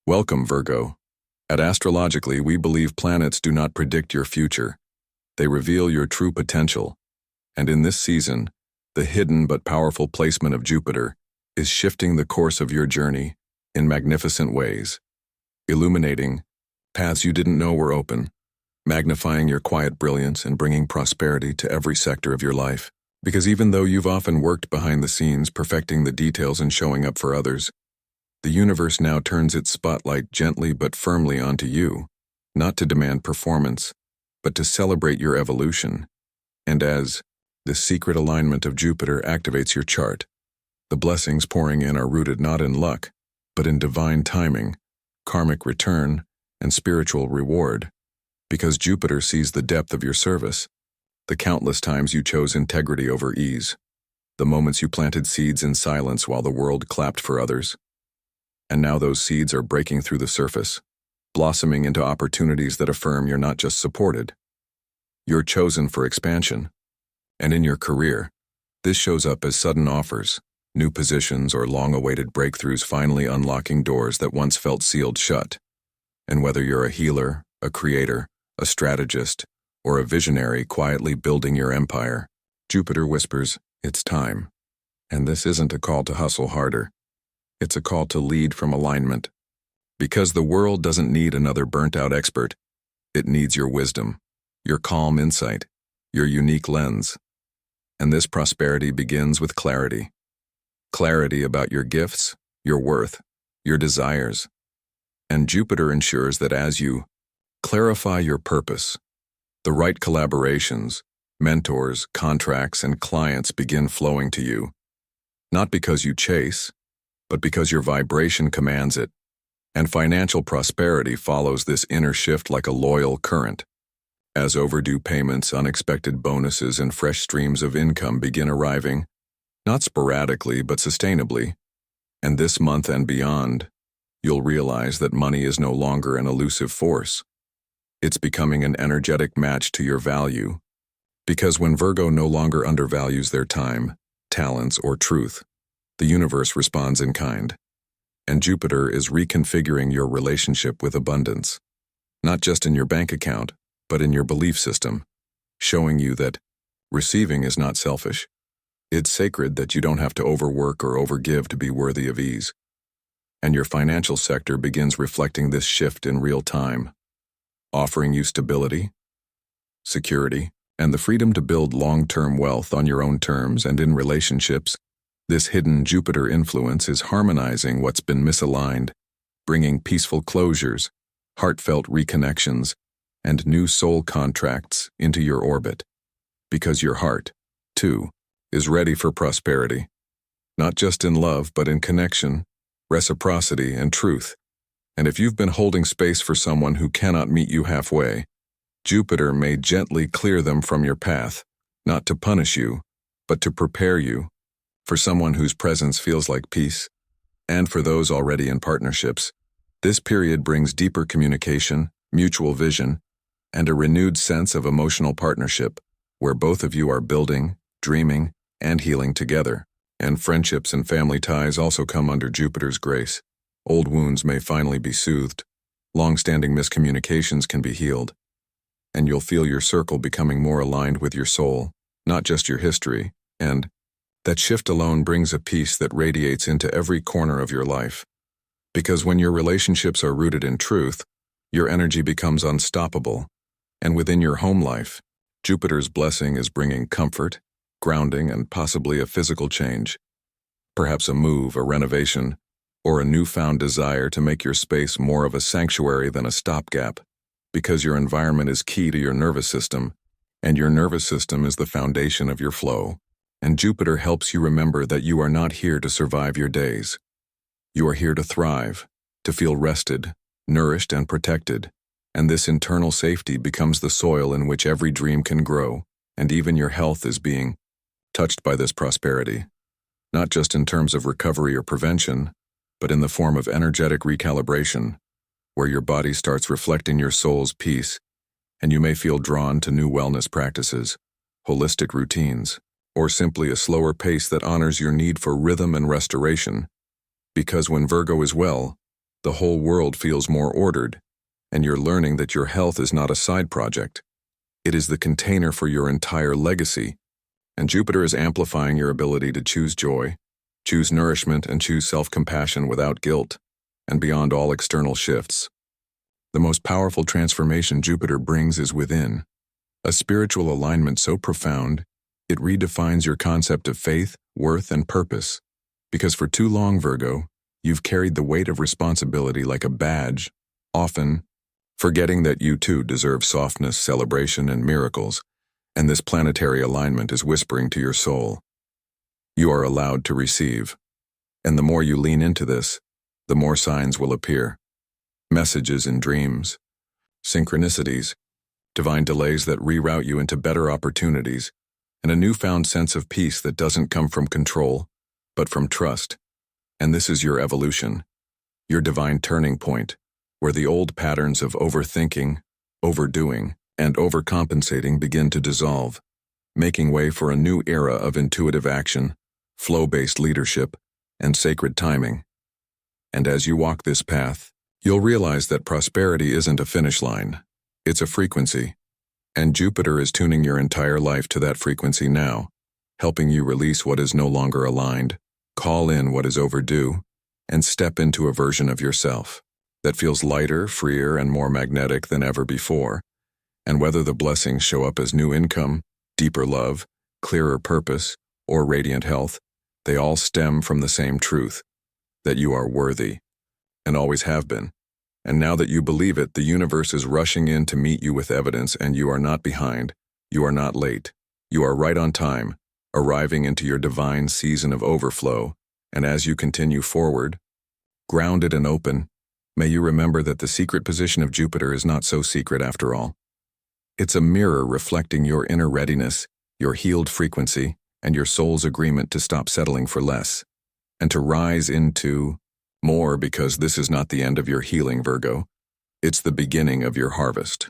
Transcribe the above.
Welcome, Virgo. At Astrologically, we believe planets do not predict your future. They reveal your true potential. And in this season, the hidden but powerful placement of Jupiter is shifting the course of your journey in magnificent ways, illuminating paths you didn't know were open, magnifying your quiet brilliance and bringing prosperity to every sector of your life. Because even though you've often worked behind the scenes, perfecting the details and showing up for others, the universe now turns its spotlight gently but firmly onto you, not to demand performance, but to celebrate your evolution. And as the secret alignment of Jupiter activates your chart, the blessings pouring in are rooted not in luck, but in divine timing, karmic return, and spiritual reward. Because Jupiter sees the depth of your service, the countless times you chose integrity over ease, the moments you planted seeds in silence while the world clapped for others. And now those seeds are breaking through the surface, blossoming into opportunities that affirm you're not just supported, you're chosen for expansion. And in your career, this shows up as sudden offers, new positions, or long-awaited breakthroughs finally unlocking doors that once felt sealed shut. And whether you're a healer, a creator, a strategist, or a visionary quietly building your empire, Jupiter whispers, it's time. And this isn't a call to hustle harder. It's a call to lead from alignment. Because the world doesn't need another burnt-out expert. It needs your wisdom, your calm insight, your unique lens. And this prosperity begins with clarity. Clarity about your gifts, your worth, your desires. And Jupiter ensures that as you clarify your purpose, the right collaborations, mentors, contracts, and clients begin flowing to you. Not because you chase, but because your vibration commands it. And financial prosperity follows this inner shift like a loyal current. As overdue payments, unexpected bonuses, and fresh streams of income begin arriving, not sporadically but sustainably. And this month and beyond, you'll realize that money is no longer an elusive force. It's becoming an energetic match to your value. Because when Virgo no longer undervalues their time, talents, or truth, the universe responds in kind. And Jupiter is reconfiguring your relationship with abundance, not just in your bank account, but in your belief system, showing you that receiving is not selfish. It's sacred, that you don't have to overwork or overgive to be worthy of ease. And your financial sector begins reflecting this shift in real time, offering you stability, security, and the freedom to build long-term wealth on your own terms. And in relationships, this hidden Jupiter influence is harmonizing what's been misaligned, bringing peaceful closures, heartfelt reconnections, and new soul contracts into your orbit. Because your heart, too, is ready for prosperity, not just in love but in connection, reciprocity, and truth. And if you've been holding space for someone who cannot meet you halfway, Jupiter may gently clear them from your path, not to punish you, but to prepare you for someone whose presence feels like peace. And for those already in partnerships, this period brings deeper communication, mutual vision, and a renewed sense of emotional partnership, where both of you are building, dreaming, and healing together. And friendships and family ties also come under Jupiter's grace. Old wounds may finally be soothed, long-standing miscommunications can be healed, and you'll feel your circle becoming more aligned with your soul, not just your history. And that shift alone brings a peace that radiates into every corner of your life. Because when your relationships are rooted in truth, your energy becomes unstoppable. And within your home life, Jupiter's blessing is bringing comfort, grounding, and possibly a physical change. Perhaps a move, a renovation, or a newfound desire to make your space more of a sanctuary than a stopgap. Because your environment is key to your nervous system, and your nervous system is the foundation of your flow. And Jupiter helps you remember that you are not here to survive your days. You are here to thrive, to feel rested, nourished, and protected. And this internal safety becomes the soil in which every dream can grow, and even your health is being touched by this prosperity. Not just in terms of recovery or prevention, but in the form of energetic recalibration, where your body starts reflecting your soul's peace, and you may feel drawn to new wellness practices, holistic routines, or simply a slower pace that honors your need for rhythm and restoration. Because when Virgo is well, the whole world feels more ordered, and you're learning that your health is not a side project. It is the container for your entire legacy, and Jupiter is amplifying your ability to choose joy, choose nourishment, and choose self-compassion without guilt, and beyond all external shifts. The most powerful transformation Jupiter brings is within, a spiritual alignment so profound, it redefines your concept of faith, worth, and purpose. Because for too long, Virgo, you've carried the weight of responsibility like a badge, often forgetting that you too deserve softness, celebration, and miracles, and this planetary alignment is whispering to your soul. You are allowed to receive. And the more you lean into this, the more signs will appear. Messages in dreams, synchronicities, divine delays that reroute you into better opportunities, and a newfound sense of peace that doesn't come from control, but from trust. And this is your evolution, your divine turning point, where the old patterns of overthinking, overdoing, and overcompensating begin to dissolve, making way for a new era of intuitive action, flow-based leadership, and sacred timing. And as you walk this path, you'll realize that prosperity isn't a finish line, it's a frequency. And Jupiter is tuning your entire life to that frequency now, helping you release what is no longer aligned, call in what is overdue, and step into a version of yourself that feels lighter, freer, and more magnetic than ever before. And whether the blessings show up as new income, deeper love, clearer purpose, or radiant health, they all stem from the same truth, that you are worthy, and always have been. And now that you believe it, the universe is rushing in to meet you with evidence, and you are not behind, you are not late, you are right on time, arriving into your divine season of overflow. And as you continue forward, grounded and open, may you remember that the secret position of Jupiter is not so secret after all. It's a mirror reflecting your inner readiness, your healed frequency, and your soul's agreement to stop settling for less, and to rise into more, because this is not the end of your healing, Virgo. It's the beginning of your harvest.